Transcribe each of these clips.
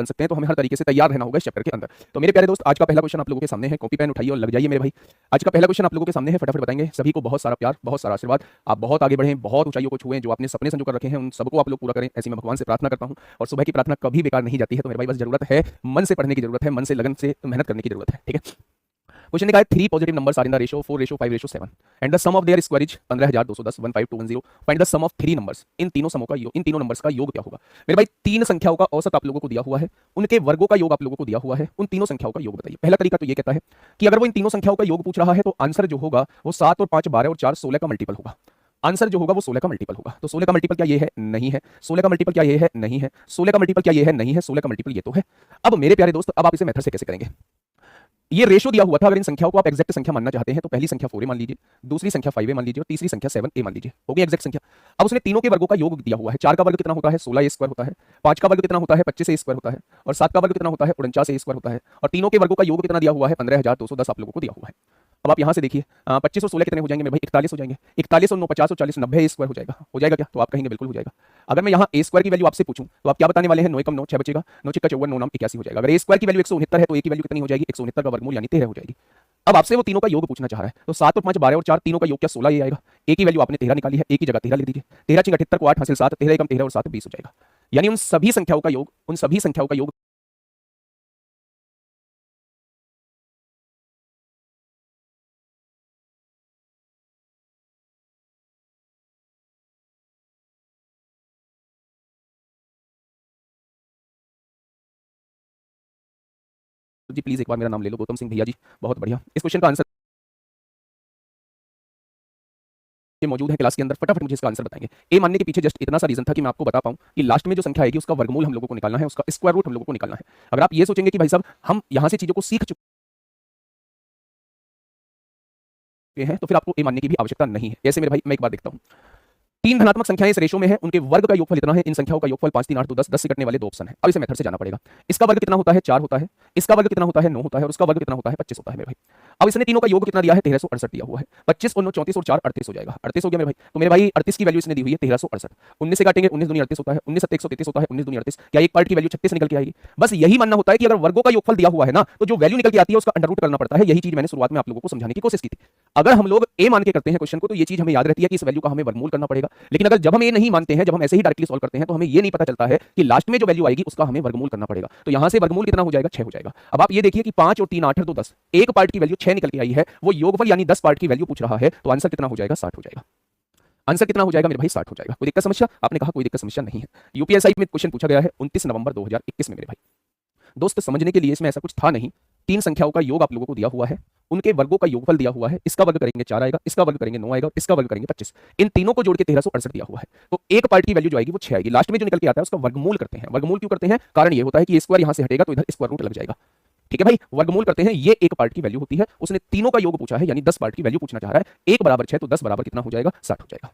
बन सकते हैं, तो हमें हर तरीके से तैयार रहना होगा इस चैप्टर के अंदर। तो मेरे प्यारे दोस्त, आज का पहला क्वेश्चन आप लोगों के सामने है, कॉपी पेन उठाइए और लग जाइए मेरे भाई। आज का पहला क्वेश्चन आप लोगों के सामने है, फटाफट बताएंगे। सभी को बहुत सारा प्यार, बहुत सारा आशीर्वाद, आप बहुत आगे बढ़ें, बहुत ऊंचाइयों को छुएं, जो आपने सपने संजो कर रखे हैं उन सबको आप लोग पूरा करें, ऐसी मैं भगवान से प्रार्थना करता हूं। और सुबह की प्रार्थना कभी बेकार नहीं जाती है, तो मेरे भाई बस जरूरत है मन से पढ़ने की जरूरत है, मन से लगन से मेहनत करने की जरूरत है, ठीक है। क्वेश्चन ने कहा है 3 positive numbers are in the ratio 4:5:7 and the sum of their square is 15210 15210 find the sum of 3 numbers. इन तीनों समों का योग, इन तीनों नंबर्स का योग क्या होगा। मेरे भाई तीन संख्याओं का औसत आप लोगों को दिया हुआ है, उनके वर्गों का योग आप लोगों को दिया हुआ है, उन तीनों संख्याओं का योग बताइए। पहला तरीका तो ये कहता है कि अगर वो इन तीनों संख्याओं का योग पूछ रहा है तो आंसर जो होगा वो 7 और 5 12 और 4 16 का मल्टीपल होगा। आंसर जो होगा वो 16 का मल्टीपल होगा। तो 16 का मल्टीपल क्या ये है? नहीं है। 16 का मल्टीपल क्या ये है? नहीं है। 16 का मल्टीपल क्या ये है? नहीं है। 16 का मल्टीपल ये तो है। अब मेरे प्यारे दोस्त, अब आप इसे मेथड से कैसे करेंगे। ये रेशो दिया हुआ था, अगर इन संख्याओं को आप एक्जैक्ट संख्या मानना चाहते हैं तो पहली संख्या 4a मान लीजिए, दूसरी संख्या 5a मान लीजिए और तीसरी संख्या 7a मान लीजिए, हो गई एक्जैक्ट संख्या। अब उसने तीनों के वर्गों का योग दिया हुआ है। 4 का वर्ग कितना होता है? 16a स्क्वायर होता है। 5 का वर्ग कितना होता है? 25a स्क्वायर होता है। और 7 का वर्ग कितना होता है? 49a स्क्वायर होता है। और तीनों के वर्गों का योग कितना दिया हुआ है? 15210 आप लोगों को दिया हुआ है। अब आप यहां से देखिए, 25 और 16 कितने हो जाएंगे मेरे भाई? 41 हो जाएंगे। 41 और 9 50 और 40 90 स्क्वायर हो जाएगा। हो जाएगा क्या? तो आप कहेंगे बिल्कुल हो जाएगा। अगर मैं यहाँ a स्क्वायर की वैल्यू आपसे पूछूं तो आप क्या बताने वाले हैं? 9 कम 9 6 बचेगा, 9 6 54 9 नाम 81 हो जाएगा। अगर a स्क्वायर की वैल्यू 169 है तो a की वैल्यू कितनी हो जाएगी? 169 का वर्गमूल यानी 13 हो जाएगी। अब आपसे वो तीनों का योग पूछना चाह रहा है, तो 7 और 5 12 और 4 तीनों का योग क्या 16 ये आएगा। a की वैल्यू आपने 13 निकाली है, a की जगह 13 लिख दीजिए। 13 × 78 को 8 हासिल 7, 13 × 13 और 7 20 हो जाएगा। यानी उन सभी संख्याओं का योग, उन सभी संख्याओं का योग जी प्लीज एक बार मेरा नाम ले लो, गौतम सिंह भैया जी, बहुत बढ़िया। इस क्वेश्चन का आंसर ये मौजूद है क्लास के अंदर, फटाफट मुझे इसका आंसर बताएंगे। ए मानने के पीछे जस्ट इतना सा रीजन था कि मैं आपको बता पाऊं कि लास्ट में जो संख्या आएगी उसका वर्गमूल हम लोगों को निकालना है, उसका स्क्वायर रूट हम लोगों को निकालना है। अगर आप ये सोचेंगे कि भाई साहब हम यहां से चीजों को सीख चुके हैं तो फिर आपको ए मानने की भी आवश्यकता नहीं है। ऐसे मेरे भाई मैं एक बार देखता हूं, 3 धनात्मक संख्याएं इस रेशो में है, उनके वर्ग का योगफल इतना है। इन संख्याओं का योगफल 5 3 8 2 10 10 से कटने वाले दो ऑप्शन है। अब इसे मेथड से जाना पड़ेगा। इसका वर्ग कितना होता है? 4 होता है। इसका वर्ग कितना होता है? 9 होता है। और उसका वर्ग कितना होता है? 25 होता है मेरे भाई। अब इसने तीनों का योग कितना दिया है? 1368 दिया हुआ है। 25 और 9 34 और 4 38 हो जाएगा। 38 हो गया मेरे भाई। तो मेरे भाई 38 की वैल्यू इसने दी हुई है 1368। 19 से काटेंगे, 19 दूनी 38 होता है, 19 7 133 होता है, 19 दूनी 38। क्या एक पार्ट की वैल्यू 36 निकल के आएगी? बस यही मानना होता है कि अगर वर्गों का योगफल दिया हुआ है ना, तो जो वैल्यू निकल के आती है उसका अंडर रूट करना पड़ता है। यही चीज मैंने शुरुआत में आप लोगों को समझाने की कोशिश की थी। अगर हम लोग ए मान के करते हैं क्वेश्चन को तो ये चीज हमें याद रहती है कि इस वैल्यू का हमें वर्गमूल करना पड़ेगा। लेकिन अगर जब हम ये नहीं मानते हैं, जब हम ऐसे ही डायरेक्टली सॉल्व करते हैं, तो हमें ये नहीं पता चलता है कि लास्ट में जो वैल्यू आएगी उसका हमें वर्गमूल करना पड़ेगा। तो यहां से वर्गमूल कितना हो जाएगा? 6 हो जाएगा। अब आप ये देखिए कि 5 और 3 8 और 2 10, एक पार्ट की वैल्यू 6 निकल के आई है, वो योगफल यानी 10 पार्ट की वैल्यू पूछ रहा है, तो आंसर कितना हो जाएगा? 60 हो जाएगा। आंसर कितना हो जाएगा मेरे भाई? 60 हो जाएगा। कोई दिक्कत समस्या? आपने कहा कोई दिक्कत समस्या नहीं है। यूपीएससी में क्वेश्चन पूछा गया है 29 नवंबर 2021 में मेरे भाई। दोस्त समझने के लिए इसमें ऐसा कुछ था नहीं। 3 संख्याओं का योग आप लोगों को दिया हुआ है, उनके वर्गों का योगफल दिया हुआ है। इसका वर्ग करेंगे 4 आएगा, इसका वर्ग करेंगे 9 आएगा, इसका वर्ग करेंगे 25। इन तीनों को जोड़ के 1368 दिया हुआ है। तो एक पार्ट की वैल्यू जो आएगी वो 6 आएगी। लास्ट में जो निकल के आता है उसका वर्गमूल करते हैं। वर्गमूल क्यों करते हैं? कारण ये होता है कि ये स्क्वायर यहां से हटेगा तो इधर स्क्वायर रूट लग जाएगा। ठीक है भाई, वर्गमूल करते हैं। ये एक पार्ट की वैल्यू होती है। उसने तीनों का योग पूछा है यानी 10 पार्ट की वैल्यू पूछना चाह रहा है। 1 बराबर 6 तो 10 बराबर कितना हो जाएगा? 60 हो जाएगा।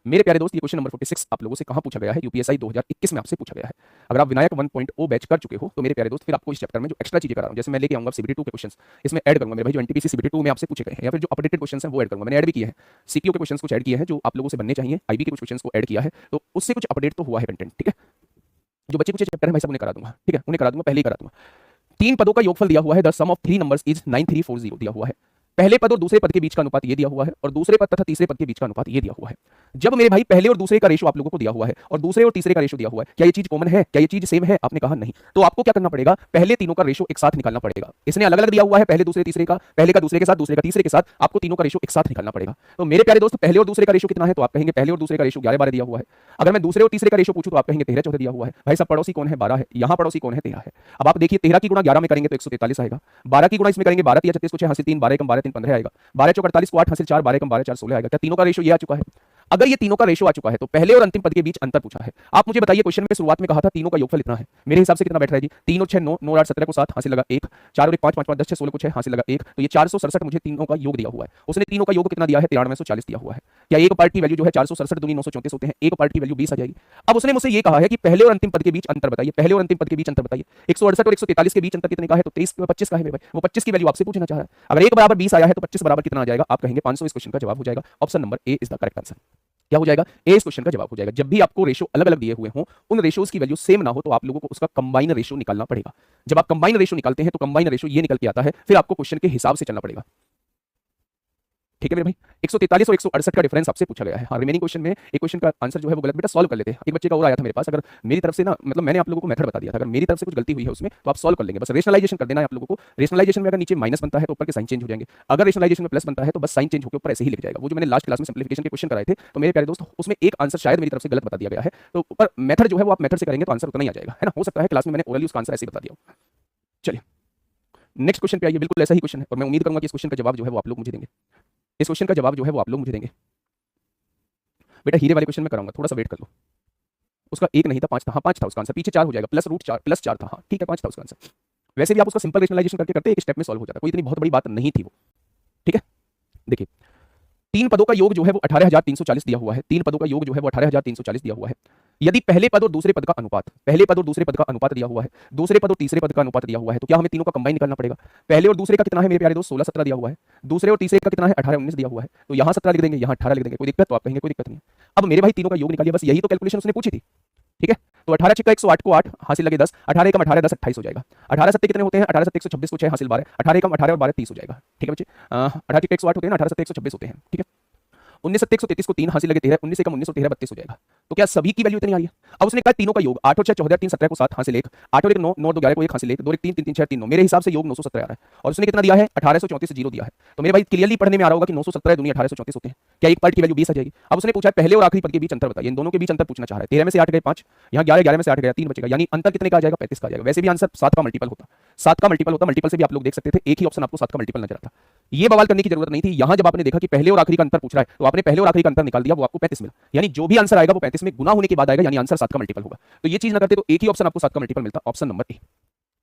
मेरे प्यारे दोस्त, ये क्वेश्चन नंबर 46 आप लोगों से कहां पूछा गया है? यूपीएससी 2021 में आपसे पूछा गया है। अगर आप विनायक 1.0 बैच कर चुके हो तो मेरे प्यारे दोस्त फिर आपको इस चैप्टर में जो एक्स्ट्रा चीजें करा रहा हूं, जैसे मैं लेके आऊंगा सीबीटी 2 के क्वेश्चंस इसमें ऐड करूंगा मेरे भाई, जो एनटीपीसी सीबीटी 2 में आपसे पूछे गए हैं, या फिर जो अपडेटेड क्वेश्चंस हैं वो ऐड करूंगा। मैंने ऐड भी किए हैं, सीपीयू के क्वेश्चंस कुछ ऐड किए हैं जो आप लोगों से बनने चाहिए, आईबी के कुछ क्वेश्चंस को ऐड किया है, तो उससे कुछ अपडेट तो हुआ है कंटेंट। ठीक है, जो बच्चे कुछ चैप्टर है भाई सब उन्हें करा दूंगा। ठीक है, उन्हें करा दूंगा, पहले ही करा दूंगा। 3 पदों का योगफल दिया हुआ है। The sum of 3 numbers is 9340 दिया हुआ है। पहले पद और दूसरे पद के बीच का अनुपात ये दिया हुआ है, और दूसरे पद तथा तीसरे पद के बीच का अनुपात ये दिया हुआ है। जब मेरे भाई पहले और दूसरे का रेशो आप लोगों को दिया हुआ है और दूसरे और तीसरे का रेशो दिया हुआ है, क्या ये चीज कॉमन है? क्या ये चीज सेम है? आपने कहा नहीं। तो आपको क्या करना पड़ेगा? पहले तीनों का रेशो एक साथ निकालना पड़ेगा। इसने अलग अलग दिया हुआ है, पहले दूसरे तीसरे का, पहले का दूसरे के साथ, दूसरे का तीसरे के साथ, आपको तीनों का रेशो एक साथ निकालना पड़ेगा। तो मेरे प्यारे दोस्त, पहले और दूसरे का रेशो कितना है? तो आप कहेंगे पहले और दूसरे का रेशो 11 12 दिया हुआ है। अगर मैं दूसरे और तीसरे का रेशो पूछूं तो आप कहेंगे 13 14 दिया हुआ है। भाई सब पड़ोसी कौन है? 12 है। यहां पड़ोसी कौन है? 13 है। अब आप देखिए 13 की गुणा 11 में करेंगे तो 143 आएगा। 12 की गुणा इसमें करेंगे 12 3 36 को 6 हासिल 3 12 कम 12 3 15 आएगा। 12 चौक 48 को 8 हासिल 4 12 कम 12 4 16 आएगा। क्या तीनों का रेशो ये आ चुका है? अगर ये तीनों का रेशो आ चुका है तो पहले और अंतिम पद के बीच अंतर पूछा है। आप मुझे बताइए, क्वेश्चन में शुरुआत में कहा था तीनों का योगफल इतना है, मेरे हिसाब से कितना बैठ रहा है जी? 3 और 6 9 9 8 17 को 7 हासिल लगा 1, 4 और 1 5 5 5 10 6 16 को 6 हासिल लगा 1, तो ये 467 मुझे तीनों का योग दिया हुआ है। उसने तीनों का योग कितना दिया है? 9340 दिया हुआ है। क्या एक पार्ट की वैल्यू जो है 467 दूनी 934 होते हैं, एक पार्ट की वैल्यू 20 आ जाएगी। अब उसने मुझसे ये कहा है कि पहले और अंतिम पद के बीच अंतर बताइए। पहले और अंतिम पद के बीच अंतर बताइए। 168 और 143 के बीच अंतर कितने का है? तो 23 25 का है मेरे भाई। वो 25 की वैल्यू आपसे पूछना चाह रहा है। अगर 1 बराबर 20 आया है तो 25 बराबर कितना आ जाएगा? आप कहेंगे 500। इस क्वेश्चन का जवाब हो जाएगा option number A is the correct answer. क्या हो जाएगा, ए इस क्वेश्चन का जवाब हो जाएगा। जब भी आपको रेशो अलग अलग दिए हुए हों, उन रेशोज की वैल्यू सेम ना हो तो आप लोगों को उसका कंबाइन रेशो निकालना पड़ेगा। जब आप कंबाइन रेशो निकालते हैं तो कंबाइन रेशो ये निकल के आता है, फिर आपको क्वेश्चन के हिसाब से चलना पड़ेगा। ठीक है मेरे भाई, 143 और 168 का डिफरेंस आपसे पूछा गया है। हाँ, रिमेनिंग क्वेश्चन में एक क्वेश्चन का आंसर जो है वो गलत, बेटा सॉल्व कर लेते हैं। एक बच्चे का और आया था मेरे पास, अगर मेरी तरफ से ना, मतलब मैंने आप लोगों को मेथड बता दिया था, अगर मेरी तरफ से कुछ गलती हुई है उसमें तो आप सॉल्व कर लेंगे। बस रेशनलाइजेशन कर देना है आप लोगों को। रेशनलाइजेशन में अगर नीचे माइनस बनता है तो ऊपर के साइन चेंज हो जाएंगे, अगर रेशनलाइजेशन में प्लस बनता है तो बस साइन चेंज होकर ऊपर ऐसे ही लिख जाएगा। वो जो मैंने लास्ट क्लास में सिंप्लीफिकेशन के क्वेश्चन कराए थे तो मेरे प्यारे दोस्त उसमें एक आंसर शायद मेरी तरफ से गलत बता दिया गया है, तो ऊपर मेथड जो है वो आप मेथड से करेंगे तो आंसर उतना ही आ जाएगा, है ना। हो सकता है क्लास में मैंने ओरली उसका आंसर ऐसे बता दिया। चलिए नेक्स्ट क्वेश्चन पे आइए, बिल्कुल ऐसा ही क्वेश्चन है और मैं उम्मीद करूंगा कि इस क्वेश्चन का जवाब जो है वो आप लोग मुझे देंगे। इस क्वेश्चन का जवाब जो है वो आप लोग मुझे देंगे। बेटा हीरे वाले क्वेश्चन में कराऊंगा, थोड़ा सा वेट कर लो। उसका एक नहीं था, 5 था। हाँ 5 था उसका आंसर, पीछे 4 हो जाएगा, प्लस रूट 4 प्लस 4 था। हाँ ठीक है, 5 था उसका आंसर। वैसे भी आप उसका सिंपल रेशनलाइजेशन करके करते एक स्टेप में सॉल्व हो जाता, कोई इतनी बहुत बड़ी बात नहीं थी वो। ठीक है, देखिए 3 पदों का योग जो है वो 18,340 दिया हुआ है। 3 पदों का योग जो है वो 18,340 दिया हुआ है। यदि पहले पद और दूसरे पद का अनुपात, पहले पद और दूसरे पद का अनुपात दिया हुआ है, दूसरे पद और तीसरे पद का अनुपात दिया हुआ है, तो क्या हमें तीनों का कंबाइन निकालना पड़ेगा। पहले और दूसरे का कितना है मेरे प्यारे दोस्त, 16 17 दिया हुआ है। दूसरे और तीसरे का कितना है, 18 19 दिया हुआ है। तो यहाँ 17 लिख देंगे, यहाँ 18 लिख देंगे, कोई दिक्कत, तो आप कहेंगे कोई दिक्कत नहीं है। अब मेरे भाई तीनों का योग निकालिए, बस यही तो कैलकुलेशन उसने पूछी थी। ठीक है, तो 18 चिक्का 108 को 8 हासिल लगे 10, 18 एकम 18 10 28 हो जाएगा। 18 सत्ते कितने होते हैं, 18 सत्ते 126 को 6 हासिल 12, 18 एकम 18 और 12 30 हो जाएगा। ठीक है बच्चे, 18 चिक्का 108 होते हैं, 18 सत्ते 126 होते हैं। ठीक है, 19 सत्ते 133 को 3 हासिल लगे 13, 19 एकम 19 और 13 32 हो जाएगा। तो क्या सभी की वैल्यू इतनी आ रही है। अब उसने कहा तीनों का योग 8 और 6 14, 3 17 को 7 हासिल 1, 8 और 1 9, 9 2 11 को 1 हासिल 1, 2 1 3 3 3 6 3 9, मेरे हिसाब से योग 917 आ रहा है। और उसने कितना दिया है, 1834 से 0 दिया है। तो मेरे भाई क्लियरली पढ़ने में आ रहा होगा कि 917 दुनिया 1834 होते हैं। क्या एक पार्ट की वैल्यू 20 आ जाएगी। अब उसने पूछा पहले और आखिरी पद के बीच अंतर बताइए, इन दोनों के बीच अंतर पूछना चाह रहा है। 13 में से 8 गए 5, यहाँ 11 11 में से 8 गया 3 बचेगा, यानी अंतर कितने का आ जाएगा, 35 का आ जाएगा। वैसे भी आंसर 7 का मल्टीपल होता, 7 का मल्टीपल होता, मल्टीपल से भी आप लोग देख सकते थे, एक ही ऑप्शन आपको 7 का मल्टीपल नजर आता। ये बवाल करने की जरूरत नहीं थी। यहां जब आपने देखा कि पहले और आखिरी का अंतर पूछ रहा है तो आपने पहले और आखिरी का अंतर निकाल दिया, वो आपको 35 मिला। यानी जो भी आंसर आएगा वो 35 में गुना होने के बाद आएगा, यानी आंसर 7 का मल्टीपल होगा। तो ये चीज ना करते तो एक ही ऑप्शन आपको 7 का मल्टीपल मिलता, ऑप्शन नंबर ए।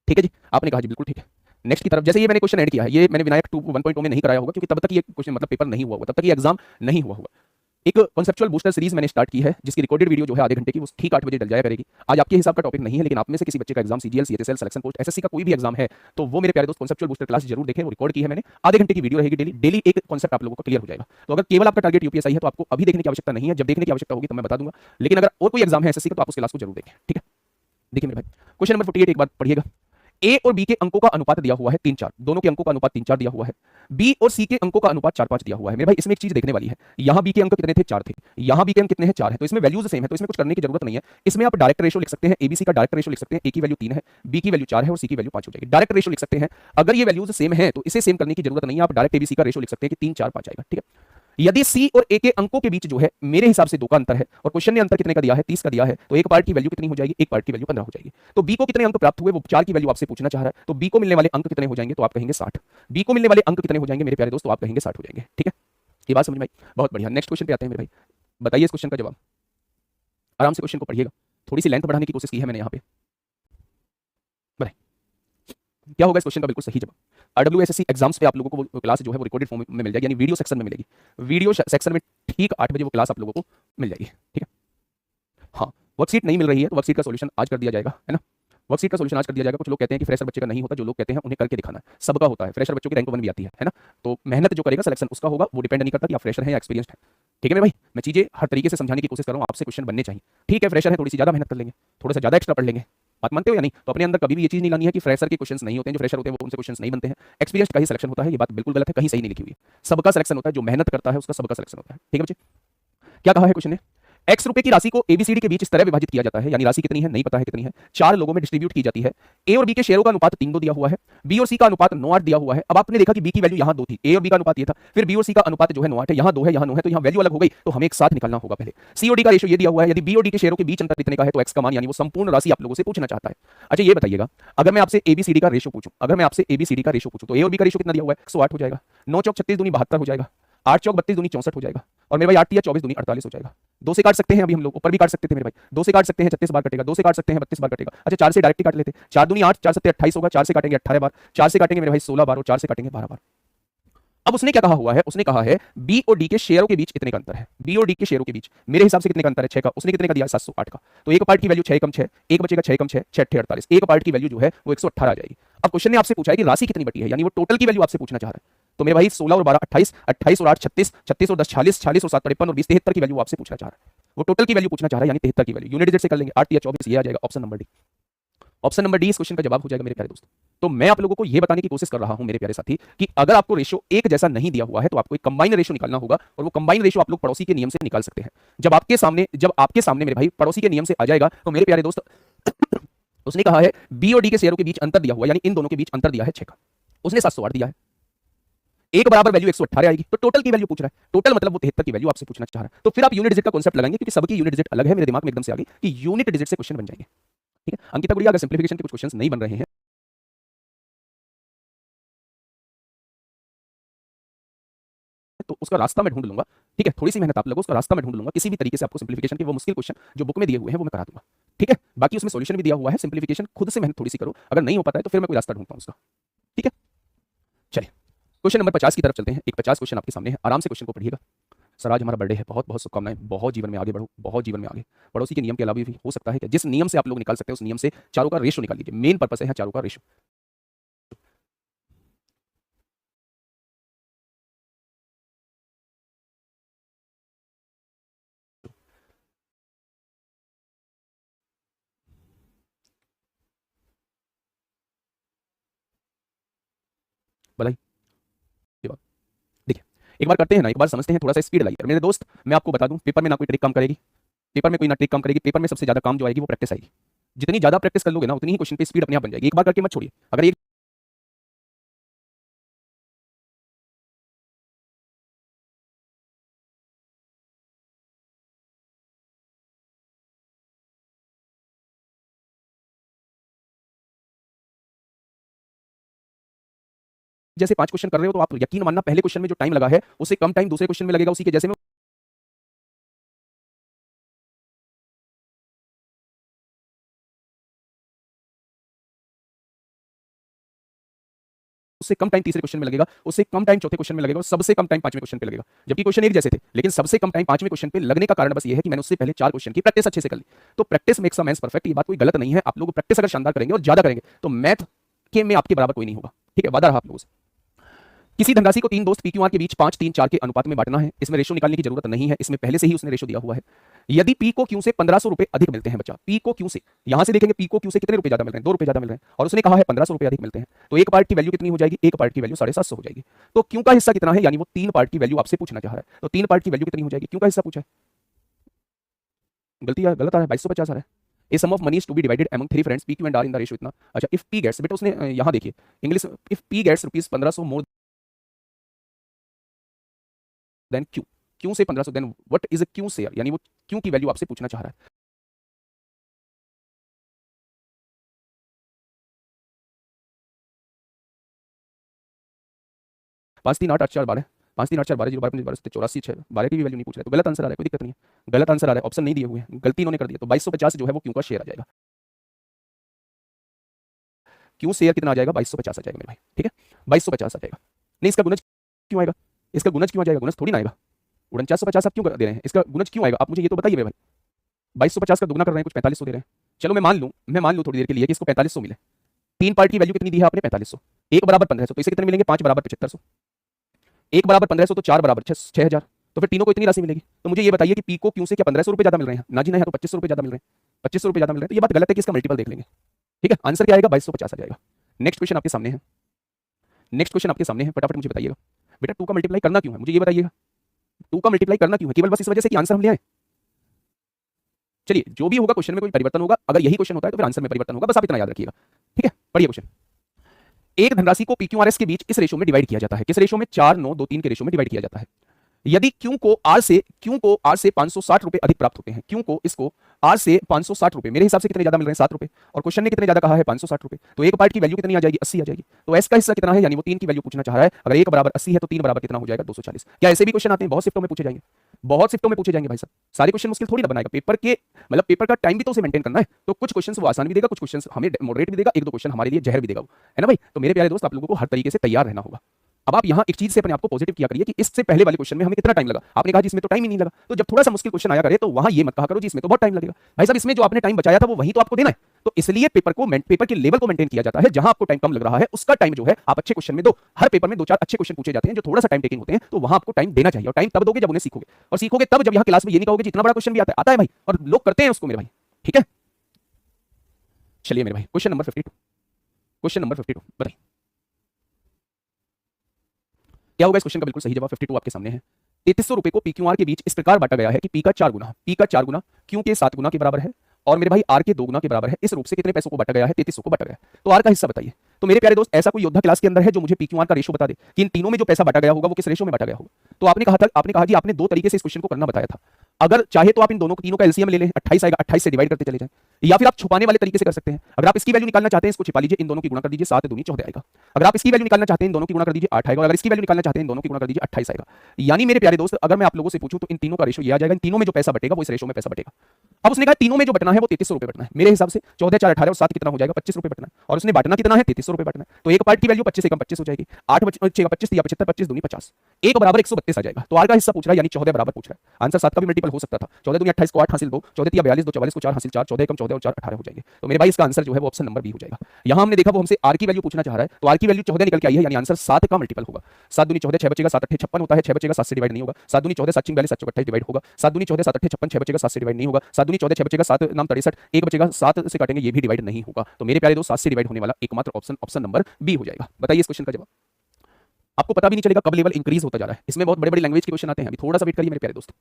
ठीक है जी, आपने कहा जी बिल्कुल ठीक है। नेक्स्ट की तरफ, जैसे ये मैंने क्वेश्चन ऐड किया है, ये मैंने विनायक 2 1.0 में नहीं कराया होगा क्योंकि तब तक ये क्वेश्चन मतलब पेपर नहीं हुआ होगा, तब तक ये एग्जाम नहीं हुआ होगा। एक कॉन्सेप्चुअल बूस्टर सीरीज मैंने स्टार्ट की है जिसकी रिकॉर्डेड वीडियो जो है आधे घंटे की, वो ठीक 8 बजे डल जाया करेगी। आज आपके हिसाब का टॉपिक नहीं है, लेकिन आप में से किसी बच्चे का exam CGL CHSL selection post SSC का कोई भी एग्जाम है तो वो मेरे प्यारे दोस्त कॉन्सेप्चुअल बूस्टर क्लास जरूर देखें, वो रिकॉर्ड की है मैंने। आधे घंटे की वीडियो रहेगी डेली, डेली एक कॉन्सेप्ट आप लोगों को क्लियर हो जाएगा। तो अगर केवल आपका टारगेट यूपीएससी है तो आपको अभी देखने की आवश्यकता नहीं है, जब देखने की आवश्यकता होगी तो मैं बता दूंगा। लेकिन अगर और कोई एग्जाम है एसएससी का तो आप उस क्लास को जरूर देखें। ठीक है, देखिए मेरे भाई क्वेश्चन नंबर 48 एक बार पढ़िएगा। ए और बी के अंकों का अनुपात दिया हुआ है 3 4, दोनों के अंकों का अनुपात 3 4 दिया हुआ है। बी और सी के अंकों का अनुपात 4 5 दिया हुआ है। मेरे भाई इसमें एक चीज देखने वाली है, यहां बी के अंक कितने थे, 4 थे, यहां बी के अंक कितने हैं, 4 है, तो इसमें वैल्यूज सेम है, तो इसमें कुछ करने की जरूरत नहीं है। इसमें आप डायरेक्ट रेशो लिख सकते हैं, एबीसी का डायरेक्ट रेशो लिख सकते हैं, ए की वैल्यू 3 है, बी की वैल्यू 4 है और सी की वैल्यू 5 हो जाएगी। डायरेक्ट रेशो लिख सकते हैं। अगर ये वैल्यूज सेम है तो इसे सेम करने की जरूरत नहीं है, आप डायरेक्ट एबीसी का रेशो लिख सकते हैं कि 3 4 5 आएगा। ठीक है, यदि सी और ए के अंकों के बीच जो है मेरे हिसाब से 2 का अंतर है और क्वेश्चन ने अंतर कितने का दिया है, 30 का दिया है, तो एक पार्ट की वैल्यू कितनी हो जाएगी, एक पार्ट की वैल्यू 15 हो जाएगी। तो बी को कितने अंक प्राप्त हुए, वो 4 की वैल्यू आपसे पूछना चाह रहा है, तो बी को मिलने वाले अंक कितने हो जाएंगे, तो आप कहेंगे 60। बी को मिलने वाले अंक कितने हो जाएंगे मेरे प्यारे दोस्त, तो आप कहेंगे 60 हो जाएंगे। ठीक है, ये बात समझ में आई, बहुत बढ़िया। नेक्स्ट क्वेश्चन पे आते हैं मेरे भाई, बताइए इस क्वेश्चन का जवाब। आराम से क्वेश्चन को पढ़िएगा, थोड़ी सी लेंथ बढ़ाने की कोशिश की है मैंने यहाँ पे। क्या होगा इस क्वेश्चन का बिल्कुल सही जवाब। आरडब्ल्यूएसएससी एग्जाम्स पे आप लोगों को वो क्लास जो है वो रिकॉर्डेड फॉर्म में मिल जाएगी, यानी वीडियो सेक्शन में मिलेगी। वीडियो सेक्शन में ठीक 8 बजे वो क्लास आप लोगों को मिल जाएगी। ठीक है, हाँ वर्कशीट नहीं मिल रही है तो वर्कशीट का सॉल्यूशन आज कर दिया जाएगा, है ना। वर्कशीट का सॉल्यूशन आज कर दिया जाएगा। कुछ लोग कहते हैं कि फ्रेशर बच्चे का नहीं होता, जो लोग कहते हैं उन्हें करके दिखाना है, सबका होता है। फ्रेशर बच्चों की रैंक 1 भी आती है ना। तो मेहनत जो करेगा सिलेक्शन उसका होगा, वो डिपेंड नहीं करता कि आप फ्रेशर हैं या एक्सपीरियंस्ड हैं। ठीक है मेरे भाई, मैं चीजें हर तरीके से समझाने की कोशिश कर रहा हूँ, आपसे क्वेश्चन बनने चाहिए। ठीक है, फ्रेशर है थोड़ी सी ज्यादा मेहनत कर लेंगे, थोड़ा सा ज्यादा एक्स्ट्रा पढ़ लेंगे, बात मानते हो या नहीं। तो अपने अंदर कभी भी ये चीज नहीं लानी है कि फ्रेशर के क्वेश्चंस नहीं होते हैं, जो फ्रेशर होते हैं वो उनसे क्वेश्चंस नहीं बनते हैं। एक्सपीरियंस का ही सिलेक्शन होता है, ये बात बिल्कुल गलत है, कहीं सही नहीं लिखी हुई है। सबका सिलेक्शन होता है, जो मेहनत करता है उसका सबका सिलेक्शन होता है। ठीक है बच्चे, क्या कहा है क्वेश्चन ने, x रुपए की राशि को एबीसीडी के बीच इस तरह विभाजित किया जाता है, यानी राशि कितनी है नहीं पता है कितनी है, 4 लोगों में डिस्ट्रीब्यूट की जाती है। ए और बी के शेयरों का अनुपात 3-2 दिया हुआ है, बी और सी का अनुपात 9-8 दिया हुआ है। अब आपने देखा कि बी की वैल्यू यहां 2 थी, ए और बी का अनुपात ये था, फिर बी और सी का अनुपात जो है 9-8 है, यहां 2 है यहां 9 है, तो यहां वैल्यू अलग हो गई, तो हमें एक साथ निकालना होगा। पहले सी और डी का रेशियो ये दिया हुआ है, यदि बी और डी के शेयरों के बीच अंतर कितने का है तो x का मान, यानी वो संपूर्ण राशि आप लोगों से पूछना चाहता है। अच्छा ये बताइएगा, अगर मैं आपसे एबीसीडी का रेशियो पूछूं, अगर मैं आपसे एबीसीडी का रेशियो पूछूं तो ए और बी का रेशियो कितना दिया हुआ है, 108 हो जाएगा। 9 चौक 36 दूनी 72 हो जाएगा, 8 चौक 32 दूनी 64 हो जाएगा, और मेरे भाई 8 या 24 दूनी 48 हो जाएगा। 2 से काट सकते हैं, अभी हम लोग ऊपर भी काट सकते थे मेरे भाई, 2 से काट सकते हैं 36 बार कटेगा, 2 से काट सकते हैं 32 बार कटेगा। अच्छा 4 से डायरेक्ट काट लेते, 4 दूनी 8, 4 सत्ते 28 होगा, 4 से काटेंगे 18 बार, 4 से काटेंगे मेरे भाई 16 बार, और 4 से काटेंगे 12 बार। अब उसने क्या कहा हुआ है, उसने कहा है बी और डी के शेयरों के बीच इतने का अंतर है, बी और डी के शेयरों के बीच मेरे हिसाब से कितने का अंतर है, 6 का। उसने कितने का दिया, 708 का। तो एक पार्ट की वैल्यू 6 कम 6, एक बचेगा 6 कम 6, 6 48, एक पार्ट की वैल्यू जो है वो 118 आ जाएगी। अब क्वेश्चन ने आपसे पूछा है कि राशि कितनी बटी है, यानी वो टोटल की वैल्यू आपसे पूछना चाह रहा है। तो मेरे भाई 16 और 12 28, 28 और 8 36, 36 और 10 40, 40 और 7 53 और 20 73 की वैल्यू आपसे पूछना चाह रहा है। वो टोटल की वैल्यू पूछना चाह रहा है, यानी 73 की वैल्यू। यूनिट डिजिट से कर लेंगे, 8 या 24, ये आ जाएगा option number D. Option number D इस क्वेश्चन का जवाब हो जाएगा मेरे प्यारे दोस्त। तो मैं आप लोगों को यह बताने की कोशिश कर रहा हूं मेरे प्यारे साथी कि अगर आपको रेशियो एक जैसा नहीं दिया हुआ है तो आपको एक कंबाइन रेशियो निकालना होगा, और वो कंबाइन रेशियो आप लोग पड़ोसी के नियम से निकाल सकते हैं। जब आपके सामने मेरे भाई पड़ोसी के नियम से आ जाएगा तो मेरे प्यारे दोस्त उसने कहा है बी और डी के शेयरों के बीच अंतर दिया हुआ, यानी इन दोनों के बीच अंतर दिया है 6 का, उसने 708 दिया है, एक बराबर वैल्यू 118 आएगी, तो टोटल की वैल्यू पूछ रहा है, टोटल मतलब वो 73 की वैल्यू आपसे पूछना चाह रहा है। तो फिर आप यूनिट डिजिट का कांसेप्ट लगाएंगे, क्योंकि सबकी यूनिट डिजिट अलग है। मेरे दिमाग में एकदम से आ गई कि यूनिट डिजिट से क्वेश्चन बन जाएंगे। ठीक है अंकिता गुड़िया, अगर सिंप्लीफिकेशन के कुछ क्वेश्चंस नहीं बन रहे हैं तो उसका रास्ता मैं ढूंढ लूंगा। ठीक है, थोड़ी सी मेहनत आप लोगों, उसका रास्ता मैं ढूंढ लूंगा, किसी भी तरीके से आपको सिंप्लीफिकेशन के वो मुश्किल क्वेश्चन जो बुक में दिए हुए हैं वो मैं करा दूंगा। ठीक है, बाकी उसमें सॉल्यूशन भी दिया हुआ है, सिंप्लीफिकेशन खुद से मेहनत थोड़ी सी करो, अगर नहीं हो पाता है तो फिर मैं कोई रास्ता ढूंढता हूं उसका। ठीक है, चलिए क्वेश्चन नंबर 50 की तरफ चलते हैं। एक 50 क्वेश्चन आपके सामने है, आराम से क्वेश्चन को पढ़िएगा। सर आज हमारा बर्थडे है, बहुत बहुत शुभकामनाएं, बहुत जीवन में आगे बढ़ो, बहुत जीवन में आगे। पड़ोसी के नियम के अलावा भी हो सकता है कि जिस नियम से आप लोग निकाल सकते हैं उस नियम से चारों का रेशो निकाल लीजिए। मेन पर्पस है चारों का रेशो। भलाई ये बात देखिए, एक बार करते हैं ना, एक बार समझते हैं, थोड़ा सा स्पीड लाइए मेरे दोस्त। मैं आपको बता दूं, पेपर में ना कोई ट्रिक काम करेगी, पेपर में कोई ना ट्रिक काम करेगी, पेपर में सबसे ज्यादा काम जो आएगी वो प्रैक्टिस आएगी। जितनी ज्यादा प्रैक्टिस कर लोगे ना उतनी ही क्वेश्चन पे स्पीड अपने आप बन जाएगी। एक बार करके मत छोड़िए, अगर एक जैसे 5 क्वेश्चन कर रहे हो तो आप यकीन मानना पहले क्वेश्चन में जो टाइम लगा है उससे कम टाइम दूसरे क्वेश्चन में लगेगा, उसी के जैसे में उससे कम टाइम तीसरे क्वेश्चन में लगेगा, उससे कम टाइम चौथे क्वेश्चन में लगेगा, और सबसे कम टाइम पांचवें क्वेश्चन पे लगेगा। जबकि क्वेश्चन एक जैसे थे, लेकिन सबसे कम टाइम पांचवें क्वेश्चन पे लगने का कारण बस ये है कि मैंने उससे पहले 4 क्वेश्चन की प्रैक्टिस अच्छे से कर ली। तो practice makes a man perfect, ये बात कोई गलत नहीं है। आप लोग प्रैक्टिस अगर शानदार करेंगे और ज्यादा करेंगे तो मैथ के में आपके बराबर कोई नहीं होगा। ठीक है, वादा रहा आप लोगों से। किसी धनराशि को 3 दोस्त पीक्यूआर के बीच 5 3 4 के अनुपात में बांटना है। इसमें रेशो निकालने की जरूरत नहीं है, इसमें पहले से ही उसने रेशो दिया हुआ है। यदि पी को क्यू से 1500 रुपए अधिक मिलते हैं, बच्चा पी को क्यू से, यहां से देखेंगे पी को क्यू से कितने रुपए ज्यादा मिल रहे हैं, 2 रुपए ज्यादा मिल रहे हैं, और उसने कहा है 1500 रुपए अधिक मिलते हैं, तो एक पार्ट की वैल्यू कितनी हो जाएगी, एक पार्ट की वैल्यू 750 हो जाएगी। तो क्यू का हिस्सा कितना है, यानी वो 3 पार्ट की वैल्यू आपसे पूछना चाह रहा है, तो 3 पार्ट की वैल्यू कितनी हो जाएगी, क्यू का हिस्सा पूछा है, गलत आ रहा है, 2250 आ रहा है। A sum of money is to be divided among 3 friends, P Q and R in the ratio इतना। अच्छा, इफ पी गेट्स, बेटा उसने यहां देखिए English, if P gets rupees 1500 more than Q, Q से 1500 then what is a Q share, यानी वो Q की वैल्यू आपसे पूछना चाह रहा है। 5 3 8 8 4 12, 5 3 8 4 12 0 12 12 84 6 12 की भी वैल्यू नहीं पूछ रहा है, तो गलत आंसर आ रहा है, कोई दिक्कत नहीं है। गलत आंसर आ रहा है, ऑप्शन नहीं दिए हुए हैं, गलती इन्होंने कर दी है, तो 2250 जो है वो क्यू का शेयर आ जाएगा। क्यू शेयर कितना आ जाएगा, 2250 आ जाएगा मेरे भाई। ठीक है, 2250 आ जाएगा। नहीं, इसका गुणज क्यों आएगा, इसका गुणज क्यों आ जाएगा, गुणज थोड़ी ना आएगा। 4950 आप क्यों दे रहे हैं, इसका गुणज क्यों आएगा, आप मुझे ये तो बताइए मेरे भाई। 2250 का दुगना कर रहे हैं, कुछ 4500 दे रहे हैं। चलो मैं मान लूं थोड़ी देर के लिए कि इसको 4500 मिले। 3 पार्ट की वैल्यू कितनी दी है आपने, 4500, 1 बराबर 1500, तो इसे कितने मिलेंगे, 5 बराबर 7500, 1 बराबर 1500 तो 4 बराबर 6000, तो फिर तीनों को इतनी राशि मिलेगी। तो मुझे ये बताइए कि पी को क्यू से क्या 1500 रुपए ज्यादा मिल रहे हैं, ना जी नहीं, तो 2500 रुपए ज्यादा मिल रहे हैं, 2500 रुपए ज्यादा मिल रहे हैं, तो ये बात गलत है कि इसका मल्टीपल देख लेंगे। ठीक है, आंसर क्या आएगा, 2250 आ जाएगा। नेक्स्ट क्वेश्चन आपके सामने है, नेक्स्ट क्वेश्चन आपके सामने है, फटाफट मुझे बताइएगा बेटा 2 का मल्टीप्लाई करना क्यों है, मुझे ये बताइएगा 2 का मल्टीप्लाई करना क्यों है, केवल बस इस वजह से कि आंसर हम ले आए। चलिए, जो भी होगा क्वेश्चन में कोई परिवर्तन होगा, अगर यही क्वेश्चन होता है तो फिर आंसर में परिवर्तन होगा, बस आप इतना याद रखिएगा। ठीक है, पढ़िए क्वेश्चन। एक धनराशि को पीक्यूआरएस के बीच इस रेशो में डिवाइड किया जाता है, किस रेशो में, 4 9 2 3 के रेशो में डिवाइड किया जाता है। यदि क्यू को आर से 560 रुपए अधिक प्राप्त होते हैं, क्यू को इसको आर से 560 रुपए, मेरे हिसाब से कितने ज्यादा मिल रहे हैं, 7 रुपए, और क्वेश्चन ने कितने ज्यादा कहा है, 560 रुपए, तो एक पार्ट की वैल्यू कितनी आ जाएगी, 80 आ जाएगी। तो एस का हिस्सा कितना है, यानी वो 3 की वैल्यू पूछना चाह रहा है। अगर 1 बराबर 80 है तो 3 बराबर कितना हो जाएगा, 240। क्या ऐसे भी क्वेश्चन आते हैं, बहुत शिफ्टों में पूछे जाएंगे, बहुत शिफ्टों में पूछे जाएंगे भाई साहब, सारे क्वेश्चन मुश्किल थोड़ी ना बनाएगा। पेपर के मतलब पेपर का टाइम भी तो उसे मेंटेन करना है, तो कुछ क्वेश्चन वो आसान भी देगा, कुछ क्वेश्चन हमें मॉडरेट भी देगा, 1 2 क्वेश्चन हमारे लिए जहर भी देगा, है ना भाई। तो मेरे प्यारे दोस्त, आप लोगों को हर तरीके से तैयार रहना होगा। अब आप यहाँ एक चीज से अपने आप को पॉजिटिव किया करिए कि इससे पहले वाले क्वेश्चन में हमें कितना टाइम लगा, आपने कहा जी इसमें तो टाइम ही नहीं लगा। तो जब थोड़ा सा मुश्किल क्वेश्चन आया करे तो वहां ये मत कहा करो जी इसमें तो बहुत टाइम लगेगा। भाई साहब इसमें जो आपने टाइम बचाया था वो वही तो आपको देना है। तो इसलिए पेपर के लेवल को मेंटेन किया जाता है। जहां आपको टाइम कम लग रहा है उसका टाइम जो है आप अच्छे क्वेश्चन में दो। हर पेपर में 2-4 अच्छे क्वेश्चन पूछे जाते हैं जो थोड़ा सा टाइम टेकिंग होते हैं, तो वहां आपको टाइम देना चाहिए। और टाइम तब दोगे जब उन्हें सीखोगे, और सीखोगे तब जब यहाँ क्लास में ये नहीं कहोगे जितना बड़ा क्वेश्चन भी आता है भाई, और लोग करते हैं उसको मेरे भाई। ठीक है, चलिए मेरे भाई क्वेश्चन नंबर 52, क्वेश्चन नंबर 52 बताइए क्या होगा इस क्वेश्चन का बिल्कुल सही जवाब 52 आपके सामने है। 3300 रुपए को PQR के बीच इस प्रकार बांटा गया है कि P का 4 गुना Q के 7 गुना के बराबर है और मेरे भाई R के 2 गुना के बराबर है। इस रूप से कितने पैसों को बांटा गया है? 3300 को बांटा गया है। तो R का हिस्सा बताइए। तो मेरे प्यारे दोस्त ऐसा कोई योद्धा क्लास के अंदर है जो मुझे PQR का रेशो बता दे कि इन तीनों में जो पैसा बांटा गया होगा वो किस रेशो में बांटा गया होगा? तो आपने कहा जी आपने दो तरीके से इस क्वेश्चन को करना बताया था। अगर चाहे तो आप इन दोनों तीनों का एलसीएम ले लें, 28 आएगा, 28 से डिवाइड करते चले जाएं, या फिर आप छुपाने वाले तरीके से कर सकते हैं। अगर आप इसकी वैल्यू निकालना चाहते हैं इसको छिपा लीजिए, इन दोनों की गुणा कर दीजिए, 7 दूनी 14 आएगा। अगर आप इसकी वैल्यू निकालना चाहते हैं इन दोनों की गुणा कर दीजिए, 8 आएगा। और अगर इसकी वैल्यू निकालना चाहते हैं इन दोनों की गुणा कर दीजिए, 28 आएगा। यानी मेरे प्यारे दोस्त अगर मैं आप लोगों से पूछूं तो इन तीनों का रेशो ये आ जाएगा, इन तीनों में जो पैसा बटेगा वो इस रेशो में पैसा बटेगा। अब उसने कहा तीनों में जो बटना है वो 3300 रुपए बटना है। मेरे हिसाब से 14, 4, 18 और 7 कितना हो जाएगा? 25 रुपए बटना है। और उसने बांटना कितना है? 3300 रुपए बांटना है। तो एक पार्ट की वैल्यू 25 से कम 25 हो जाएगी। 8 बचेगा 25 या 75, 25 दूनी 50, एक बराबर 132 आ जाएगा। तो आर का हिस्सा पूछ रहा है यानी 14 बराबर पूछ रहा है। आंसर 7 का भी मल्टीपल हो सकता था। 14 दूनी 28 को 8 हासिल 2, 14 या 42, 2 44 को 4 हासिल 4, 14 कम 14 और 4 18 हो जाएंगे। तो मेरे भाई इसका आंसर जो है वो ऑप्शन नंबर बी हो जाएगा। यहां हमने देखा वो हमसे आर की वैल्यू पूछना चाह रहा है, तो आर की वैल्यू 14 निकल के आई है, यानी आंसर 7 का मल्टीपल होगा। 7 दूनी 14, 6 बचेगा, 7 8 56 होता है, 6 बचेगा 7 से डिवाइड नहीं होगा। 7 दूनी 14, 7 4 42, 7 4 28 डिवाइड होगा। 7 दूनी 14, 7 8 56, 6 बचेगा 7 से डिवाइड नहीं होगा। 7 दूनी 14, 6 बचेगा 7 नाम 63, 1 बचेगा 7 से काटेंगे, ये भी डिवाइड नहीं होगा। तो मेरे प्यारे दोस्त 7 से डिवाइड होने वाला एकमात्र ऑप्शन ऑप्शन नंबर बी हो जाएगा। बताइए इस क्वेश्चन का जवाब। आपको पता भी नहीं चलेगा कब लेवल इंक्रीज होता जा रहा है। इसमें बहुत बड़े बड़े लैंग्वेज के क्वेश्चन आते हैं। अभी थोड़ा सा वेट करिए मेरे प्यारे दोस्त।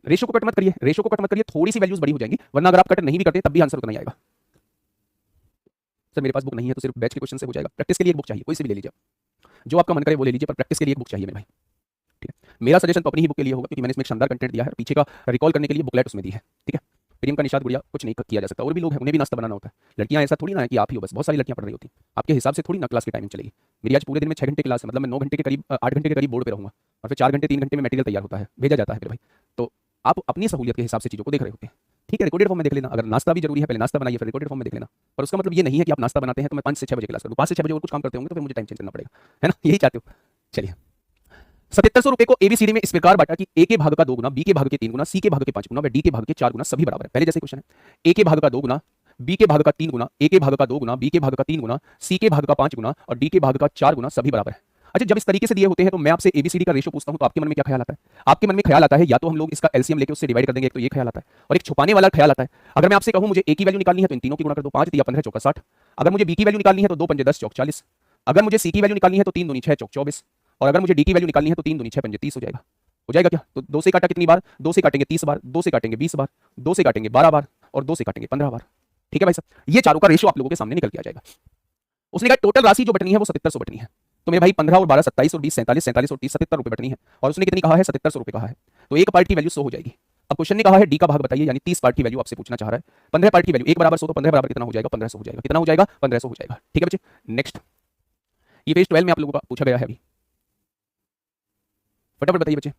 रेशो को कट मत करिए, रेशो को कट मत करिए, थोड़ी सी वैल्यूज बड़ी हो जाएंगी, वरना अगर आप कट नहीं भी करते तब भी आंसर उतना ही आएगा। सर मेरे पास बुक नहीं है तो सिर्फ बैच के क्वेश्चन से हो जाएगा। प्रैक्टिस के लिए एक बुक चाहिए, कोई सी भी ले लीजिए, जो आपका मन करे वो ले लीजिए, पर प्रैक्टिस के लिए एक बुक चाहिए मेरे भाई। ठीक है, मेरा सजेशन तो अपनी ही बुक के लिए होगा क्योंकि मैंने इसमें शानदार कंटेंट दिया है, पीछे का रिकॉल करने के लिए बुकलेट उसमें दी है। ठीक है, प्रियंका निषाद गुड़िया कुछ नहीं किया जा सकता, और भी लोग हैं उन्हें भी नाश्ता बनाना होता है। लड़कियां ऐसा थोड़ी ना है कि आप ही हो बस, बहुत सारी लड़कियां पढ़ रही होती हैं। आपके हिसाब से थोड़ी ना क्लास की टाइमिंग चलेगी। मेरी आज पूरे दिन में 6 घंटे क्लास है, मतलब मैं 9 घंटे के करीब 8 घंटे के करीब बोर्ड पे रहूंगा, और फिर 4 घंटे 3 घंटे में मटेरियल तैयार होता है, भेजा जाता है मेरे भाई। तो आप अपनी सहूलियत के हिसाब से चीज़ों को देख रहे होते हैं। ठीक है, रिकॉर्डेड फॉर्म में देख लेना। अगर नाश्ता भी जरूरी है, पहले नाश्ता बनाइए फिर रिकॉर्डेड फॉर्म में देख लेना। पर उसका मतलब ये नहीं है कि आप नाश्ता बनाते हैं तो मैं 5 से 6 बजे क्लास करूँ, 5 से 6 बजे और कुछ काम करते होंगे तो फिर मुझे टाइम चेंज करना पड़ेगा, है ना? यही चाहते हो। चलिए 7700 रुपए को एबीसीडी में इस प्रकार बांटा कि ए के भाग का 2 गुना, बी के भाग के 3 गुना, सी के भाग के 5 गुना व डी के भाग के 4 गुना सभी बराबर है। पहले जैसे क्वेश्चन है, ए के भाग का 2 गुना, बी के भाग का 3 गुना, ए के भाग का 2 गुना, बी के भाग का 3 गुना, सी के भाग का 5 गुना और डी के भाग का 4 गुना सभी बराबर है। अच्छा, जब इस तरीके से दिए होते हैं तो मैं आपसे एबीसीडी का रेशो पूछता हूं तो आपके मन में क्या ख्याल आता है? आपके मन में ख्याल आता है या तो हम लोग इसका एलसीएम लेके उससे डिवाइड कर देंगे, एक तो ये ख्याल आता है, और एक छुपाने वाला ख्याल आता है। अगर मैं आपसे कहूं मुझे ए की वैल्यू निकालनी है तो इन तीनों की गुणा कर दो, 5 या 15 चौका 60। अगर मुझे बी की वैल्यू निकालनी है तो 2 पंजे 10 चौक 40। अगर मुझे सी की वैल्यू निकालनी है तो 3 दूनी 6 चौक 24। और अगर मुझे डी की वैल्यू निकालनी है तो 3 दूनी 6 पंजे 30 हो जाएगा। हो जाएगा क्या? तो 2 से काटा कितनी बार? 2 से काटेंगे 30 बार, 2 से काटेंगे 20 बार, 2 से काटेंगे 12 बार और 2 से काटेंगे 15 बार। ठीक है भाई साहब, ये चारों का रेशो आप लोगों के सामने निकल के आ जाएगा। उसने कहा टोटल राशि जो बटनी है वो 7700 बटनी है। तो मेरे भाई 15 और 12 27 और 20 47, 47 और 30 77 रुपए बटनी है, और उसने कितनी कहा है? 7700 रुपए कहा है। तो एक पार्ट की वैल्यू 100 हो जाएगी। अब क्वेश्चन ने कहा है डी का भाग बताइए, यानी 30 पार्ट की वैल्यू आपसे पूछना चाह रहा है। 15 पार्ट की वैल्यू 1 बराबर 100, तो 15 बराबर कितना हो जाएगा? 1500 हो जाएगा। कितना हो जाएगा? 1500 हो जाएगा। ठीक है बच्चे, नेक्स्ट ये पेज 12 में आप लोगों का पूछा गया है अभी, फटाफट बताइए बच्चे।